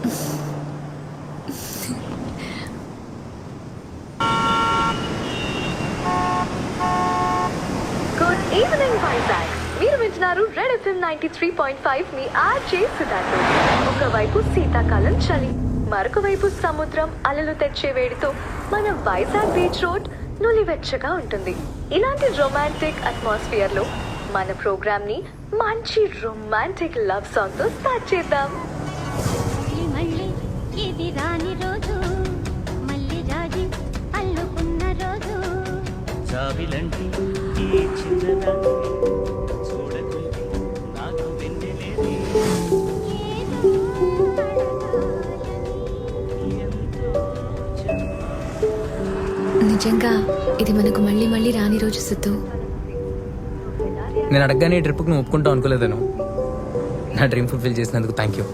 Good evening Vizag. మీరు వింటున్నారు red FM 93.5 మీ RJ సుధాతో. ఒకవైపు శీతాకాలం చలి, మరొక వైపు సముద్రం అలలు తెచ్చే వేడితో మన వైజాగ్ బీచ్ రోడ్ నులివెచ్చగా ఉంటుంది. ఇలాంటి రొమాంటిక్ అట్మాస్ఫియర్ లో మన ప్రోగ్రామ్ ని మంచి రొమాంటిక్ లవ్ సాంగ్ తో స్టార్ట్ చేద్దాం. మళ్ళీ ఇది రాని రోజు, మళ్ళీ రాజీ అల్లుకున్న రోజు. జాబిలంటి ఈ చిన్నదాన్ని చూడకుంటే నాకు వెన్నెలేది. నిజంగా ఇది మనకు మళ్ళీ మళ్ళీ రాని రోజు సిద్ధు. నేను అడగగానే ఈ ట్రిప్కి నువ్వు ఒప్పుకుంటావు అనుకోలేదను. నా డ్రీమ్ ఫుల్ఫిల్ చేసినందుకు థ్యాంక్ యూ.